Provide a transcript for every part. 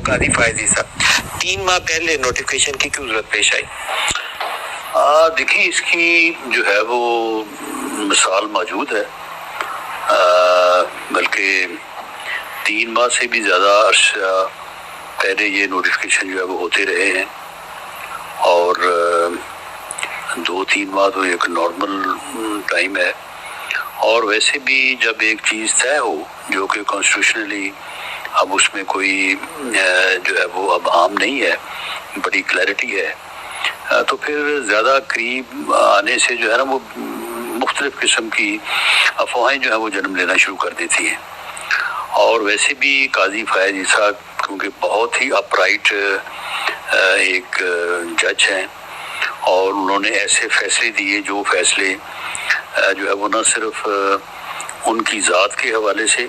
قاضی فائز عیسیٰ 3 ماہ پہلے نوٹیفیکیشن کی کیوں ضرورت پیش آئی؟ دیکھیے اس کی جو ہے وہ مثال موجود ہے، بلکہ 3 ماہ سے بھی زیادہ عرصہ پہلے یہ نوٹیفیکیشن جو ہے وہ ہوتے رہے ہیں، اور 2-3 ماہ تو ایک نارمل ٹائم ہے۔ اور ویسے بھی جب ایک چیز طے ہو جو کہ کانسٹیٹیوشنلی اب اس میں کوئی جو ہے وہ ابہام نہیں ہے، بڑی کلیئرٹی ہے، تو پھر زیادہ قریب آنے سے جو ہے نا وہ مختلف قسم کی افواہیں جو ہے وہ جنم لینا شروع کر دیتی ہیں۔ اور ویسے بھی قاضی فائز عیسیٰ کیونکہ بہت ہی اپرائٹ ایک جج ہیں، اور انہوں نے ایسے فیصلے دیے جو فیصلے جو ہے وہ نہ صرف ان کی ذات کے حوالے سے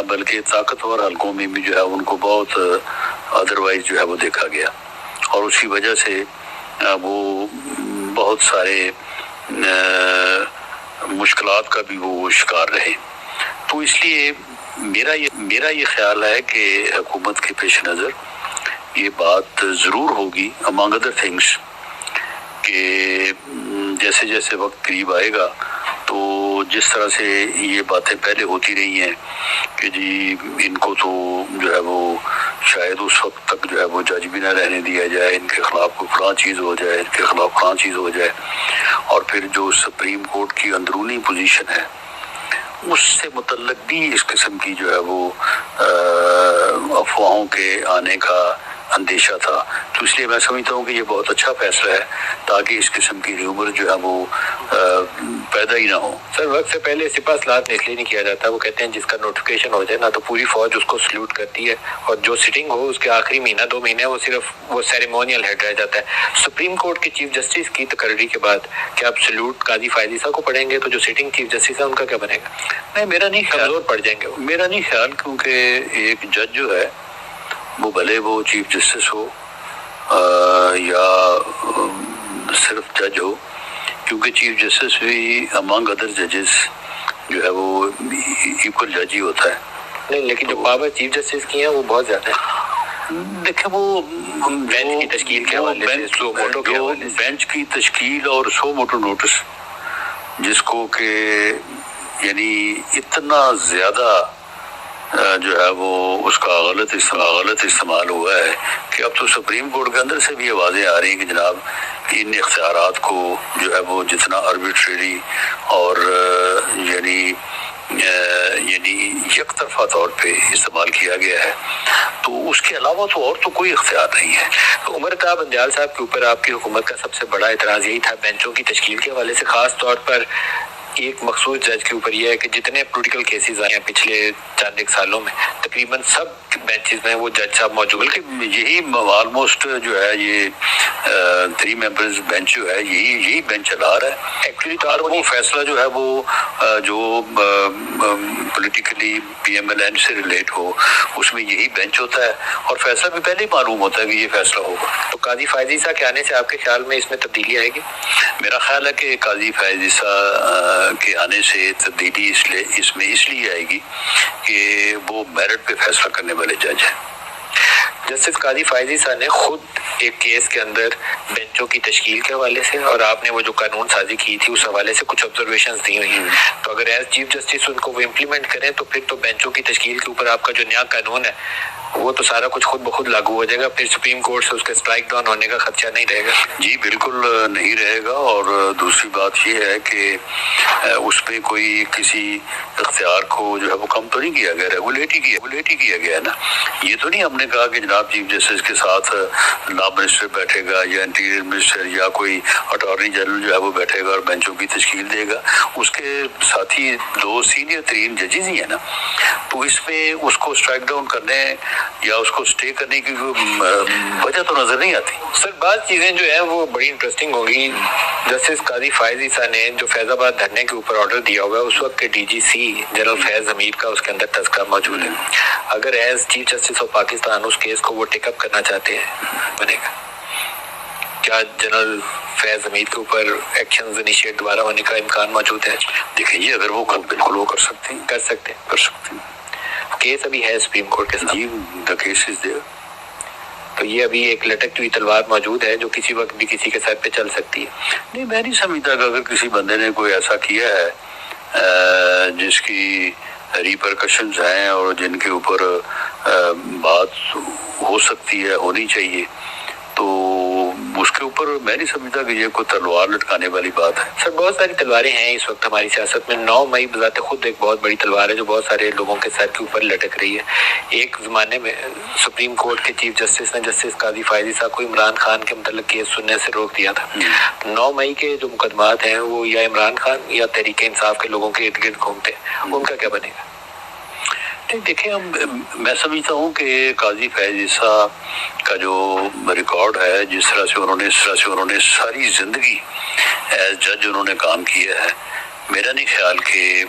بلکہ طاقتور حلقوں میں بھی جو ہے ان کو بہت ادروائز جو ہے وہ دیکھا گیا، اور اسی وجہ سے وہ بہت سارے مشکلات کا بھی وہ شکار رہے۔ تو اس لیے میرا یہ خیال ہے کہ حکومت کے پیش نظر یہ بات ضرور ہوگی among other things کہ جیسے جیسے وقت قریب آئے گا تو جس طرح سے یہ باتیں پہلے ہوتی رہی ہیں کہ جی ان کو تو جو ہے وہ شاید اس وقت تک جو ہے وہ جج بھی نہ رہنے دیا جائے، ان کے خلاف کوئی فلاں چیز ہو جائے، ان کے خلاف فلاں چیز ہو جائے، اور پھر جو سپریم کورٹ کی اندرونی پوزیشن ہے اس سے متعلق بھی اس قسم کی جو ہے وہ افواہوں کے آنے کا اندیشہ تھا۔ تو اس لیے میں سمجھتا ہوں کہ یہ بہت اچھا فیصلہ ہے تاکہ اس قسم کی ریومر جو ہے وہ پیدا ہی نہ ہو۔ سر وقت سے پہلے سپاہ سالار نے اس لیے نہیں کیا جاتا، وہ کہتے ہیں جس کا نوٹیفیکیشن ہو جائے نا تو پوری فوج اس کو سلیوٹ کرتی ہے، اور جو سٹنگ ہو اس کے آخری مہینہ 2 مہینے وہ صرف وہ سیریمونیل ہیڈ رہ جاتا ہے۔ سپریم کورٹ کے چیف جسٹس کی تقرری کے بعد کیا آپ سلیوٹ قاضی فائز عیسیٰ کو پڑھیں گے تو جو سٹنگ چیف جسٹس ہے ان کا کیا بنے گا؟ نہیں، میرا نہیں خیال، کمزور پڑ جائیں گے وہ۔ میرا نہیں خیال، کیونکہ ایک جج جو ہے وہ بھلے وہ چیف جسٹس ہو یا صرف جج ہو، کیونکہ چیف جسٹس بھی امانگ ادر ججز جو ہے وہ ایکول جج ہی ہوتا ہے۔ نہیں، لیکن جو پاور چیف جسٹس کی ہیں وہ بہت زیادہ ہے۔ دیکھیں وہ بینچ کی تشکیل کے حوالے سے، سو موٹو کے حوالے سے، بینچ کی تشکیل اور سو موٹو نوٹس جس کو کہ یعنی اتنا زیادہ جو ہے وہ اس کا غلط استعمال ہوا ہے کہ اب تو سپریم کورٹ کے اندر سے بھی آوازیں آ رہی ہیں کہ جناب ان اختیارات کو جو ہے وہ جتنا آربیٹریری اور یعنی یک طرفہ طور پہ استعمال کیا گیا ہے، تو اس کے علاوہ تو اور تو کوئی اختیار نہیں ہے۔ عمر طاہر بندیال صاحب کے اوپر آپ کی حکومت کا سب سے بڑا اعتراض یہی تھا بینچوں کی تشکیل کے حوالے سے، خاص طور پر ایک مخصوص جج کے اوپر یہ ہے کہ جتنے پولیٹیکل کیسز آئے ہیں پچھلے 4 سالوں میں تقریباً سب بینچز میں وہ جج صاحب موجود، بلکہ یہی آلموسٹ جو ہے یہ 3 ممبرز بینچ جو ہے یہی بینچ چلا رہا ہے ایکچولی۔ تو وہ فیصلہ جو ہے وہ جو politically P M L N سے ریلیٹ ہو اس میں یہی بینچ ہوتا ہے، اور فیصلہ بھی پہلے ہی معلوم ہوتا ہے کہ یہ فیصلہ ہوگا۔ تو قاضی فائز عیسیٰ کے آنے سے آپ کے خیال میں اس میں تبدیلی آئے گی؟ میرا خیال ہے کہ قاضی فائز عیسیٰ کے آنے سے تبدیلی اس میں اس لیے آئے گی کہ وہ میرٹ پہ فیصلہ کرنے والے جج ہیں۔ جسٹس قاضی فائز عیسیٰ نے خود ایک کیس کے اندر بینچوں کی تشکیل کے حوالے سے اور آپ نے وہ جو قانون سازی کی تھی اس حوالے سے کچھ آبزرویشنز دی ہوئی ہیں، تو اگر ایز چیف جسٹس ان کو وہ امپلیمنٹ کریں تو پھر تو بینچوں کی تشکیل کے اوپر آپ کا جو نیا قانون ہے وہ تو سارا کچھ خود بخود لاگو ہو جائے گا، پھر سپریم کورٹ سے اس کے اسٹرائک ڈاؤن ہونے کا خدشہ نہیں رہے گا۔ جی بالکل نہیں رہے گا، اور دوسری بات یہ ہے کہ اس میں کوئی کسی اختیار کو جو ہے وہ کم تو نہیں کیا گیا، ریگولیٹ ہی کیا گیا ہے نا۔ یہ تو نہیں ہم نے کہا کہ جناب چیف جسٹس کے ساتھ لا منسٹر بیٹھے گا یا انٹیریئر منسٹر یا کوئی اٹارنی جنرل جو ہے وہ بیٹھے گا اور بینچوں کی تشکیل دے گا، اس کے ساتھی 2 سینئر ترین ججز ہی ہیں نا، تو اس میں اس کو اسٹرائک ڈاؤن کرنے یا اس کو اسٹے کرنے کی وجہ تو نظر نہیں آتی۔ سر بعض چیزیں جو ہیں وہ بڑی انٹرسٹنگ ہوں گی۔ جسٹس قاضی فائز عیسیٰ نے جو فیض آباد دھرنے کے اوپر آرڈر دیا ہوا ہے اس وقت کے ڈی جی سی جنرل فیض حمید کا اس کے اندر تذکرہ موجود ہے، اگر as chief justice of Pakistan اس کیس کو وہ ٹیک اپ کرنا چاہتے ہیں بنے گا؟ کیا جنرل فیض حمید کے اوپر ایکشنز انیشیٹ دوبارہ ہونے کا امکان موجود ہے؟ دیکھیں جی اگر وہ بالکل وہ کر سکتے ہیں۔ کیس ابھی ہے سپریم کورٹ کے ساتھ. جی دا کیس از دیئر. تو یہ ابھی ایک لٹکتی ہوئی تلوار موجود ہے جو کسی وقت بھی کسی کے سر پہ چل سکتی ہے. نہیں میں نہیں سمجھتا کہ اگر کسی بندے نے کوئی ایسا کیا ہے جس کی ریپرکشنز ہیں اور جن کے اوپر بات ہو سکتی ہے ہونی چاہیے تو اس کے اوپر میں نہیں سمجھتا کہ یہ کوئی تلوار لٹکانے والی بات ہے. سر بہت ساری تلواریں ہیں اس وقت ہماری سیاست میں. 9 مئی بذات خود ایک بہت بڑی تلوار ہے جو بہت سارے لوگوں کے سر کے اوپر لٹک رہی ہے. ایک زمانے میں سپریم کورٹ کے چیف جسٹس نے جسٹس قاضی فائزی صاحب کو عمران خان کے متعلق کیس سننے سے روک دیا تھا. 9 مئی کے جو مقدمات ہیں وہ یا عمران خان یا تحریک انصاف کے لوگوں کے ارد گرد گھومتے ہیں, ان کا کیا بنے گا؟ دیکھیں میں سمجھتا ہوں کہ قاضی فیض عیسیٰ کا جو ریکارڈ ہے جس طرح سے انہوں نے ساری زندگی ایز جج انہوں نے کام کیا ہے, میرا نہیں خیال کہ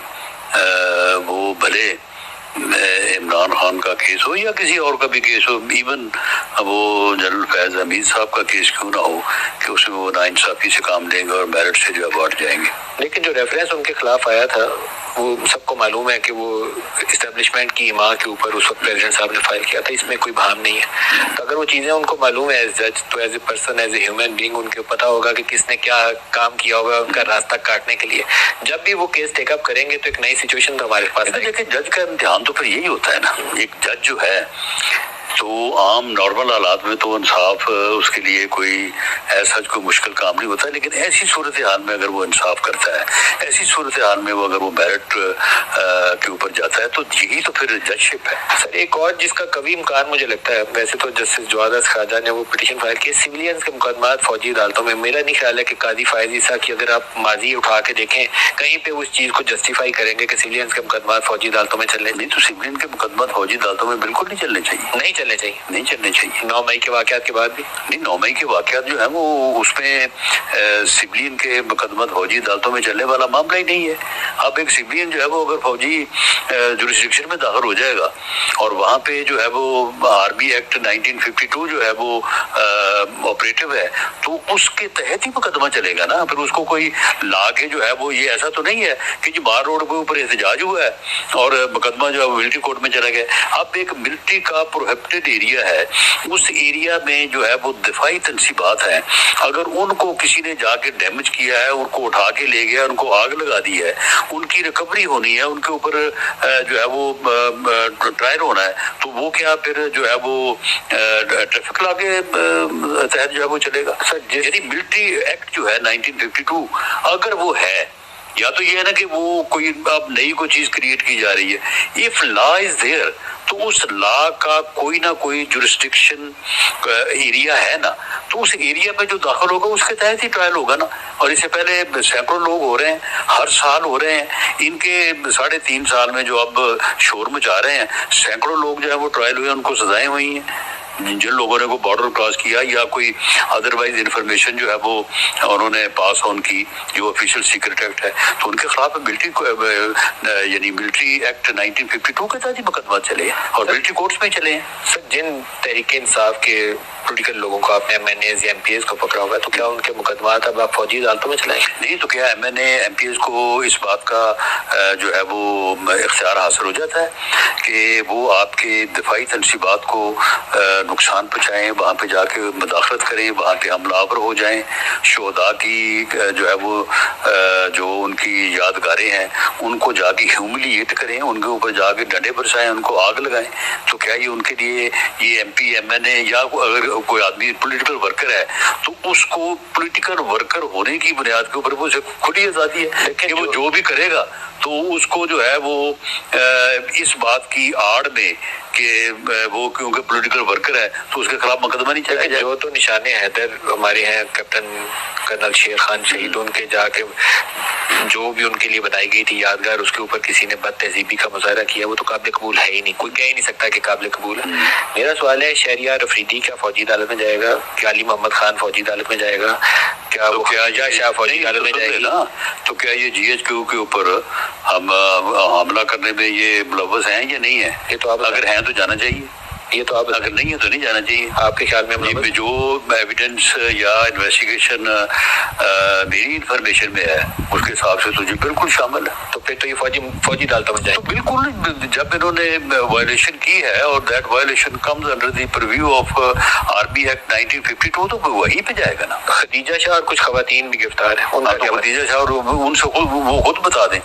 وہ بھلے عمران خان کا کیس ہو یا کسی اور کا بھی کیس ہو, ایون وہ جنرل فیض حمید صاحب کا کیس کیوں نہ ہو کہ اس میں وہ ناانصافی سے کام لیں گے اور میرٹ سے جو بانٹ جائیں گے. لیکن جو ریفرنس ان کے خلاف آیا تھا وہ سب کو معلوم ہے کہ وہ اسٹیبلشمنٹ کی ماں کے اوپر اس وقت پریزیڈنٹ صاحب نے فائل کیا تھا, اس میں کوئی بھام نہیں ہے. تو اگر وہ چیزیں ان کو معلوم ہے ایز جج تو as a person as a human being in کو پتا ہوگا کہ کس نے کیا کام کیا ہوگا ان کا راستہ کاٹنے کے لیے. جب بھی وہ کیس ٹیک اپ کریں گے تو ایک نئی سچویشن تو ہمارے پاس ہے. لیکن جج کا امتحان تو پھر یہی ہوتا ہے نا, ایک جج جو ہے تو عام نارمل حالات میں تو انصاف اس کے لیے کوئی ایسا کوئی مشکل کام نہیں ہوتا, لیکن ایسی صورتحال میں اگر وہ انصاف کرتا ہے, ایسی صورتحال میں وہ اگر وہ میرٹ کے اوپر جاتا ہے تو یہی تو پھر جج شپ ہے. سر ایک اور جس کا کبھی امکان مجھے لگتا ہے, ویسے تو جسٹس جواد خواجہ نے وہ پٹیشن فائل کی سویلینز کے مقدمات فوجی عدالتوں میں, میرا نہیں خیال ہے کہ قاضی فائز عیسیٰ کی اگر آپ ماضی اٹھا کے دیکھیں کہیں پہ اس چیز کو جسٹیفائی کریں گے کہ سویلینز کے مقدمات فوجی عدالتوں میں چلنے. نہیں تو سویلین کے مقدمات فوجی عدالتوں میں بالکل نہیں چلنے چاہیے, نہیں چلنے چاہیے. 9 مئی کے واقعات کے بعد بھی نہیں, 9 مئی کے واقعات جو ہیں وہ اس میں سویلین کے مقدمات فوجی عدالتوں میں چلنے والا معاملہ ہی نہیں ہے. اب ایک سویلین جو ہے وہ اگر فوجی جورسڈکشن میں داخل ہو جائے گا اور وہاں پہ جو ہے وہ آرمی ایکٹ 1952 جو ہے وہ آپریٹو ہے تو اس کے تحت ہی مقدمہ چلے گا نا. پھر اس کو کوئی لا کے جو ہے وہ یہ ایسا تو نہیں ہے کہ جو بار روڈ کے اوپر احتجاج ہوا ہے اور مقدمہ جو ہے ملٹری کورٹ میں چلا گیا. اب ایک ملٹری کا پروہیبٹڈ ایریا ہے, اس ایریا میں جو ہے وہ دفاعی تنصیبات ہیں, اگر ان کو کسی نے جا کے ڈیمیج کیا ہے, ان کو اٹھا کے لے گیا, ان کو آگ لگا دی ہے, ان کی ریکوری ہونی ہے, ان کے اوپر جو ہے وہ ٹرائل ہونا ہے, تو وہ کیا پھر جو ہے وہ ٹریفک لا کے تحت جو ہے وہ چلے گا. یعنی ملٹری ایکٹ جو ہے 1952 اگر وہ ہے, یا تو یہ ہے نا کہ وہ کوئی اب نئی کوئی چیز کریٹ کی جا رہی ہے. اف لا از دیئر تو اس لا کا کوئی نہ کوئی جورسڈکشن ایریا ہے نا, تو اس ایریا میں جو داخل ہوگا اس کے تحت ہی ٹرائل ہوگا نا. اور اس سے پہلے سینکڑوں لوگ ہو رہے ہیں, ہر سال ہو رہے ہیں. ان کے 3.5 سال میں جو اب شور مچا رہے ہیں, سینکڑوں لوگ جو ہے وہ ٹرائل ہوئے, ان کو سزائیں ہوئی ہیں. جن لوگوں نے کو بارڈر کراس کیا یا کوئی ادروائز انفارمیشن جو ہے وہ انہوں نے پاس آن کی جو آفیشیل سیکرٹ ایکٹ ہے, تو ان کے خلاف یعنی ملٹری ایکٹ 1952 کے تحت ہی مقدمات چلے اور ملٹری کورٹس میں چلے ہیں. سر جن تحریک انصاف کے پولیٹیکل لوگوں کو آپ نے ایم این ایز یا ایم پی ایز کو پکڑا ہوا ہے, تو کیا ان کے مقدمات اب آپ فوجی عدالتوں میں چلائیں گے؟ نہیں تو کیا M N A M P As کو اس بات کا جو ہے وہ اختیار حاصل ہو جاتا ہے کہ وہ آپ کے دفاعی تنصیبات کو نقصان پہنچائیں, وہاں پہ جا کے مداخلت کریں, وہاں پہ حملہ آور ہو جائیں, شہداء کی جو ہے وہ جو ان کی یادگاریں ہیں ان کو جا کے ہیوملیٹ کریں, ان کے اوپر جا کے ڈنڈے برسائیں, ان کو آگ لگائیں. تو کیا یہ ان کے لیے یہ ایم پی ایم این اے یا اگر کوئی آدمی پولیٹیکل ورکر ہے تو اس کو پولیٹیکل ورکر ہونے کی بنیاد کے اوپر وہ کھلی آزادی ہے کہ وہ جو بھی کرے گا تو اس کو جو ہے وہ اس بات کی آڑ میں کہ وہ کیونکہ پولیٹیکل ورکر ہے تو اس کے خلاف مقدمہ نہیں چلایا جائے. جو تو نشان حیدر ہمارے ہیں کیپٹن کرنل شیر خان شہید, ان کے جا کے جو بھی ان کے لیے بنائی گئی تھی یادگار, اس کے اوپر کسی نے بد تہذیبی کا مظاہرہ کیا, وہ تو قابل قبول ہے ہی نہیں. کوئی کہہ ہی نہیں سکتا کہ قابل قبول ہے. میرا سوال ہے شہریار افریدی کیا فوجی عدالت میں جائے گا؟ کیا علی محمد خان فوجی عدالت میں جائے گا؟ کیا وہ خواجہ شاہ فوجی عدالت میں جائے گی؟ تو کیا یہ جی ایچ کیو کے اوپر ہم حملہ کرنے میں یہ ملوث ہیں یا نہیں ہے؟ یہ تو آپ اگر ہیں تو جانا چاہیے. یہ تو آپ اگر نہیں ہے تو نہیں جانا چاہیے. آپ کے خیال میں جو ایویڈنس یا انویسٹیگیشن میری انفارمیشن میں ہے اس کے حساب سے تو جی بالکل شامل ہے. تو پھر تو یہ فوجی عدالتوں میں جائے. تو بالکل جب انہوں نے وائلیشن کی ہے اور that violation comes under the purview of army act 1952 تو وہی پہ جائے گا نا. خدیجہ شاہ اور کچھ خواتین بھی گرفتار ہیں. خدیجہ شاہ ان سے وہ خود بتا دیں.